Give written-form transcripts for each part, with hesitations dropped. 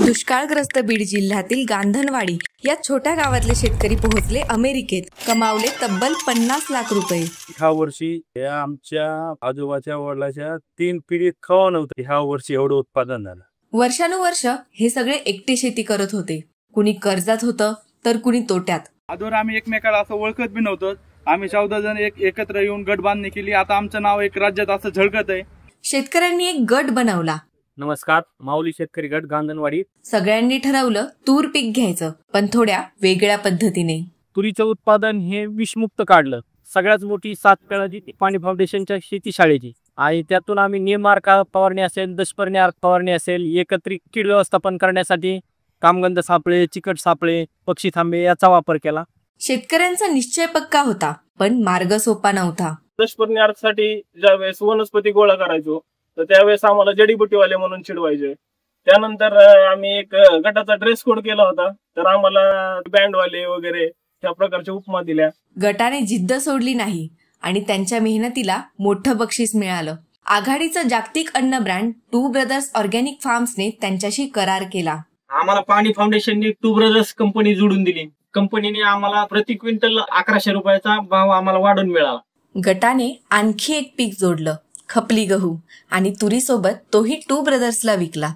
दुष्काळग्रस्त बीड जिल्ह्यातील गांधनवाडी या छोट्या गावातले शेतकरी पोहोचले अमेरिकेत, कमावले तब्बल 50 लाख रुपये। ह्या वर्षी आमच्या आजोबाच्या वडिलांच्या 3 पिढीत खावा नव्हतं, ह्या वर्षी एवढं उत्पादन झालं। वर्षानुवर्ष हे सगळे एकटे शेती करत होते, कुणी कर्जात होतं तर कुणी तोट्यात। आदोर आम्ही एकमेकाला असं ओळखत बी नव्हतो। आम्ही 14 जण एकत्र येऊन गट बांधणी केली। आता आमचं नाव एक राज्यात असं झळकत आहे। शेतकऱ्यांनी एक गट बनवला। नमस्कार, माऊली शेतकरी गट गांधनवाडी। सगळ्यांनी ठरवलं तूर पीक घ्यायचं, पण थोड्या वेगळ्या पद्धतीने। तुरीचं उत्पादन हे विषमुक्त काढलं। सगळ्यात मोठी 7 पेळाची पाणी फाउंडेशनच्या शेतीशाळेची आणि त्यातून आम्ही नियमार्क फवारणी असेल, दशपर्णी फवारणी असेल, एकत्रित कीड व्यवस्थापन करण्यासाठी कामगंध सापळे, चिकट सापळे, पक्षी थांबे याचा वापर केला। शेतकऱ्यांचा निश्चय पक्का होता, पण मार्ग सोपा नव्हता। दशपर्णी साठी ज्यावेळेस वनस्पती गोळा करायचो तर त्यावेळेस आम्हाला जडीबुटीवाले म्हणून चिडवायचे। त्यानंतर आम्ही एक गटाचा ड्रेस कोड केला होता, तर आम्हाला बँडवाले वगैरे त्या प्रकारच्या उपमा दिल्या। गटाने जिद्द सोडली नाही आणि त्यांच्या मेहनतीला मोठं बक्षीस मिळालं। आघाडीचा जागतिक अन्न ब्रँड टू ब्रदर्स ऑर्गॅनिक फार्म्सने त्यांच्याशी करार केला। आम्हाला पाणी फाउंडेशनने टू ब्रदर्स कंपनी जोडून दिली। कंपनीने आम्हाला प्रति क्विंटल 1100 रुपयाचा भाव आम्हाला वाढून मिळाला। गटाने आणखी एक पीक जोडलं, खपली गहू, आणि तुरीसोबत तोही टू ब्रदर्सला विकला।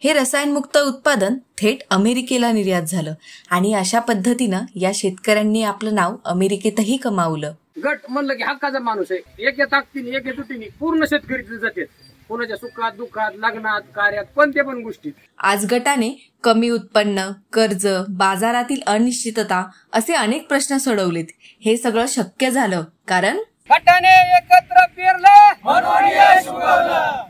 हे रसायनमुक्त उत्पादन थेट अमेरिकेला निर्यात झालं आणि अशा पद्धतीनं या शेतकऱ्यांनी आपलं नाव अमेरिकेतही कमावलं। गट म्हणलं की हक्काचा माणूस आहे। एका ताकदीने एका तुटीने पूर्ण शेतकरी जाते, कोणाच्या सुखात दुःखात लग्नात कार्यात कोणत्या पण गोष्टीत। आज गटाने कमी उत्पन्न, कर्ज, बाजारातील अनिश्चितता असे अनेक प्रश्न सोडवलेत। हे सगळं शक्य झालं कारण गटाने एकत्र पेरलं म्हणून यश उगवलं।